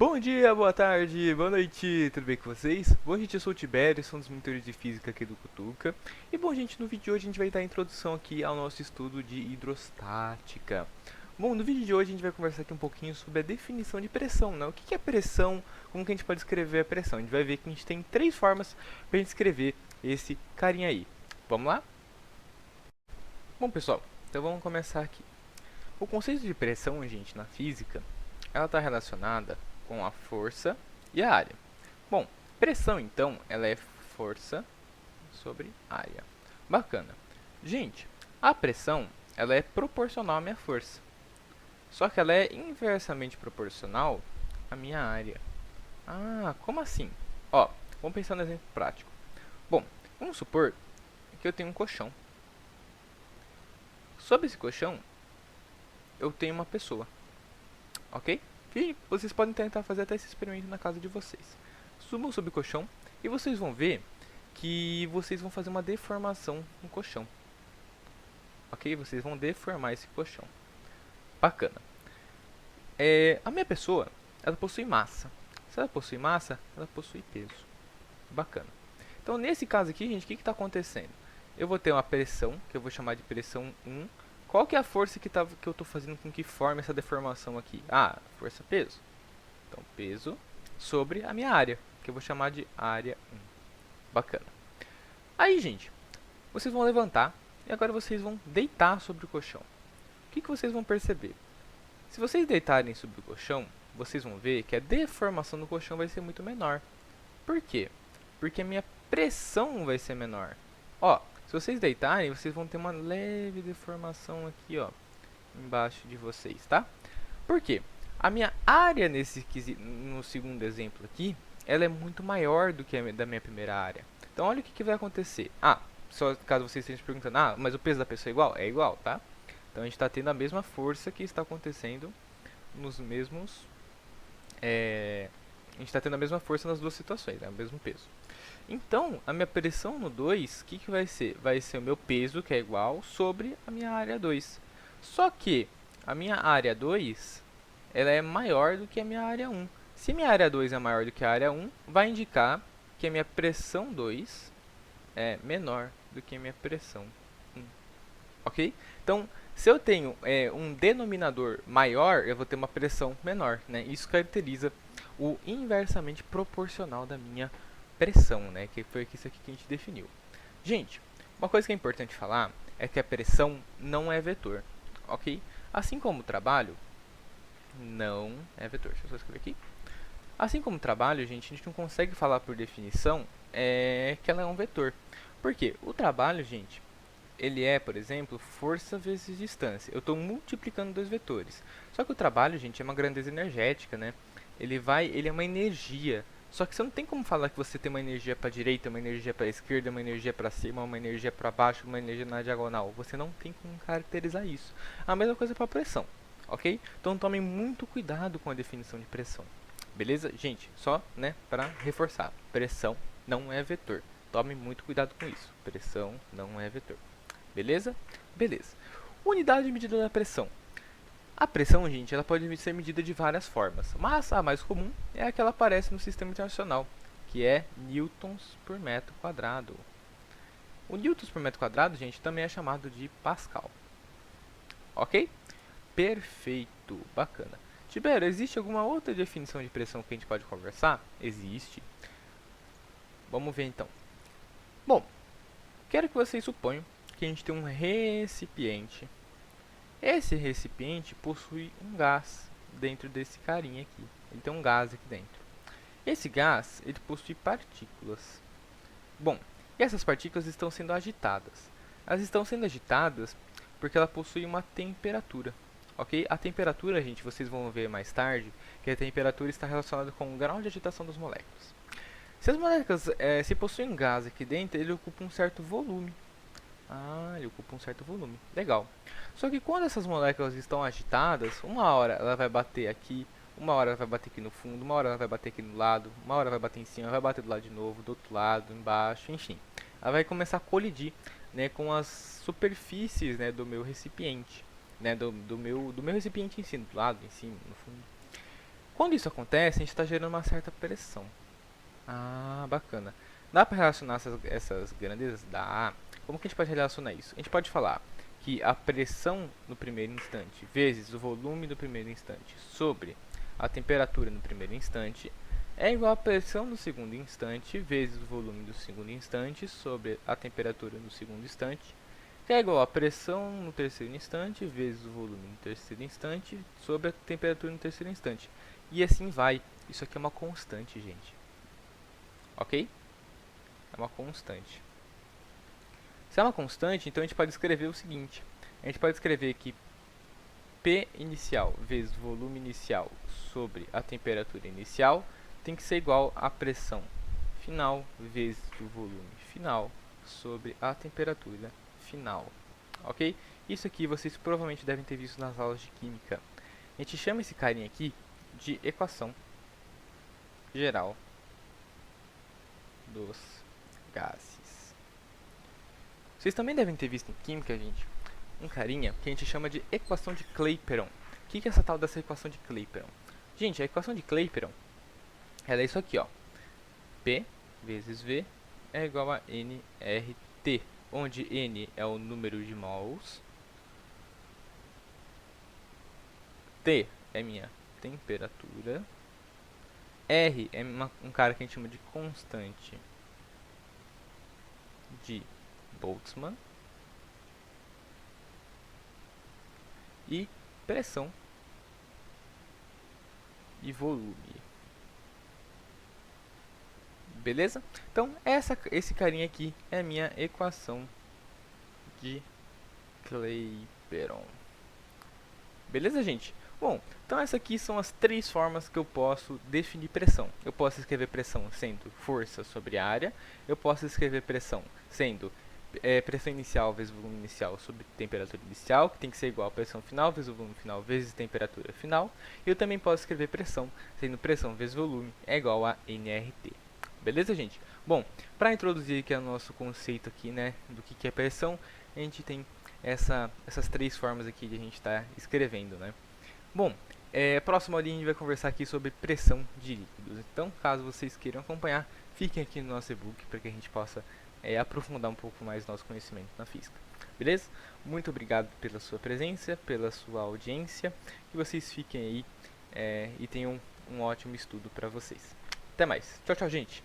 Bom dia, boa tarde, boa noite, tudo bem com vocês? Bom, gente, eu sou o Tibério, sou um dos monitores de física aqui do Cutuca. E bom, gente, no vídeo de hoje a gente vai dar a introdução aqui ao nosso estudo de hidrostática. Bom, no vídeo de hoje a gente vai conversar aqui um pouquinho sobre a definição de pressão, né? O que é pressão? Como que a gente pode escrever a pressão? A gente vai ver que a gente tem três formas para a gente escrever esse carinha aí. Vamos lá? Bom, pessoal, então vamos começar aqui. O conceito de pressão, gente, na física, ela está relacionada com a força e a área. Bom, pressão então, ela é força sobre área. Bacana. Gente, a pressão, ela é proporcional à minha força. Só que ela é inversamente proporcional à minha área. Ah, como assim? Ó, vamos pensar no exemplo prático. Bom, vamos supor que eu tenho um colchão. Sobre esse colchão, eu tenho uma pessoa, ok? E vocês podem tentar fazer até esse experimento na casa de vocês. Subam sobre o colchão e vocês vão ver que vocês vão fazer uma deformação no colchão. Ok? Vocês vão deformar esse colchão. Bacana. A minha pessoa, ela possui massa. Se ela possui massa, ela possui peso. Bacana. Então, nesse caso aqui, gente, o que está acontecendo? Eu vou ter uma pressão, que eu vou chamar de pressão 1. Qual que é a força que eu estou fazendo com que forme essa deformação aqui? Ah, força-peso. Então, peso sobre a minha área, que eu vou chamar de área 1. Bacana. Aí, gente, vocês vão levantar e agora vocês vão deitar sobre o colchão. O que vocês vão perceber? Se vocês deitarem sobre o colchão, vocês vão ver que a deformação do colchão vai ser muito menor. Por quê? Porque a minha pressão vai ser menor. Ó, se vocês deitarem, vocês vão ter uma leve deformação aqui, ó, embaixo de vocês, tá? Por quê? A minha área no segundo exemplo aqui, ela é muito maior do que a da minha primeira área. Então, olha o que vai acontecer. Ah, só caso vocês estejam se perguntando, ah, mas o peso da pessoa é igual? É igual, tá? Então, a gente está tendo a mesma força que está acontecendo nos mesmos... a gente está tendo a mesma força nas duas situações, né? O mesmo peso. Então, a minha pressão no 2, o que vai ser? Vai ser o meu peso, que é igual, sobre a minha área 2. Só que a minha área 2, ela é maior do que a minha área 1. Se minha área 2 é maior do que a área 1, vai indicar que a minha pressão 2 é menor do que a minha pressão 1. Ok? Então, se eu tenho um denominador maior, eu vou ter uma pressão menor, né? Isso caracteriza o inversamente proporcional da minha pressão, né? Que foi isso aqui que a gente definiu. Gente, uma coisa que é importante falar é que a pressão não é vetor, ok? Assim como o trabalho não é vetor. Deixa eu só escrever aqui. Assim como o trabalho, gente, a gente não consegue falar por definição que ela é um vetor. Por quê? O trabalho, gente, ele é, por exemplo, força vezes distância. Eu estou multiplicando dois vetores. Só que o trabalho, gente, é uma grandeza energética, né? Ele é uma energia. Só que você não tem como falar que você tem uma energia para a direita, uma energia para a esquerda, uma energia para cima, uma energia para baixo, uma energia na diagonal. Você não tem como caracterizar isso. A mesma coisa para a pressão, ok? Então tomem muito cuidado com a definição de pressão. Beleza? Gente, só, né, para reforçar. Pressão não é vetor. Tome muito cuidado com isso. Pressão não é vetor. Beleza? Beleza. Unidade de medida da pressão. A pressão, gente, ela pode ser medida de várias formas, mas a mais comum é a que ela aparece no sistema internacional, que é newtons por metro quadrado. O newtons por metro quadrado, gente, também é chamado de Pascal. Ok? Perfeito, bacana. Tibério, existe alguma outra definição de pressão que a gente pode conversar? Existe. Vamos ver então. Bom, quero que vocês suponham que a gente tem um recipiente. Esse recipiente possui um gás dentro desse carinha aqui. Ele tem um gás aqui dentro. Esse gás, ele possui partículas. Bom, e essas partículas estão sendo agitadas. Elas estão sendo agitadas porque ela possui uma temperatura. Ok? A temperatura, gente, vocês vão ver mais tarde, que a temperatura está relacionada com o grau de agitação das moléculas. Se as moléculas se possuem gás aqui dentro, ele ocupa um certo volume. Ah, ele ocupa um certo volume. Legal. Só que quando essas moléculas estão agitadas, uma hora ela vai bater aqui, uma hora ela vai bater aqui no fundo, uma hora ela vai bater aqui no lado, uma hora vai bater em cima, vai bater do lado de novo, do outro lado, embaixo, enfim. Ela vai começar a colidir, né, com as superfícies, né, do meu recipiente, né, do meu recipiente em si, do lado, em cima, no fundo. Quando isso acontece, a gente está gerando uma certa pressão. Ah, bacana. Dá para relacionar essas grandezas? Dá. Como que a gente pode relacionar isso? A gente pode falar que a pressão no primeiro instante vezes o volume do primeiro instante sobre a temperatura no primeiro instante é igual à pressão no segundo instante vezes o volume do segundo instante sobre a temperatura no segundo instante, que é igual à pressão no terceiro instante vezes o volume no terceiro instante sobre a temperatura no terceiro instante. E assim vai. Isso aqui é uma constante, gente. Ok? É uma constante. Se é uma constante, então a gente pode escrever o seguinte. A gente pode escrever que P inicial vezes volume inicial sobre a temperatura inicial tem que ser igual à pressão final vezes o volume final sobre a temperatura final. Ok? Isso aqui vocês provavelmente devem ter visto nas aulas de química. A gente chama esse carinha aqui de equação geral dos gases. Vocês também devem ter visto em química, gente, um carinha que a gente chama de equação de Clapeyron. O que é essa tal dessa equação de Clapeyron? Gente, a equação de Clapeyron, ela é isso aqui, ó. P vezes V é igual a nRT, onde N é o número de mols, T é minha temperatura, R é um cara que a gente chama de constante de Boltzmann, e pressão e volume. Beleza? Então, esse carinha aqui é a minha equação de Clapeyron. Beleza, gente? Bom, então essas aqui são as três formas que eu posso definir pressão. Eu posso escrever pressão sendo força sobre área. Eu posso escrever pressão sendo pressão inicial vezes volume inicial sobre temperatura inicial, que tem que ser igual a pressão final vezes o volume final vezes temperatura final. E eu também posso escrever pressão sendo pressão vezes volume é igual a nRT. Beleza, gente? Bom, para introduzir aqui o nosso conceito aqui, né, do que é pressão, a gente tem essas três formas aqui de a gente estar escrevendo, né? Bom, próximo ali a gente vai conversar aqui sobre pressão de líquidos. Então, caso vocês queiram acompanhar, fiquem aqui no nosso e-book para que a gente possa aprofundar um pouco mais nosso conhecimento na física. Beleza? Muito obrigado pela sua presença, pela sua audiência. Que vocês fiquem aí e tenham um ótimo estudo para vocês. Até mais. Tchau, tchau, gente.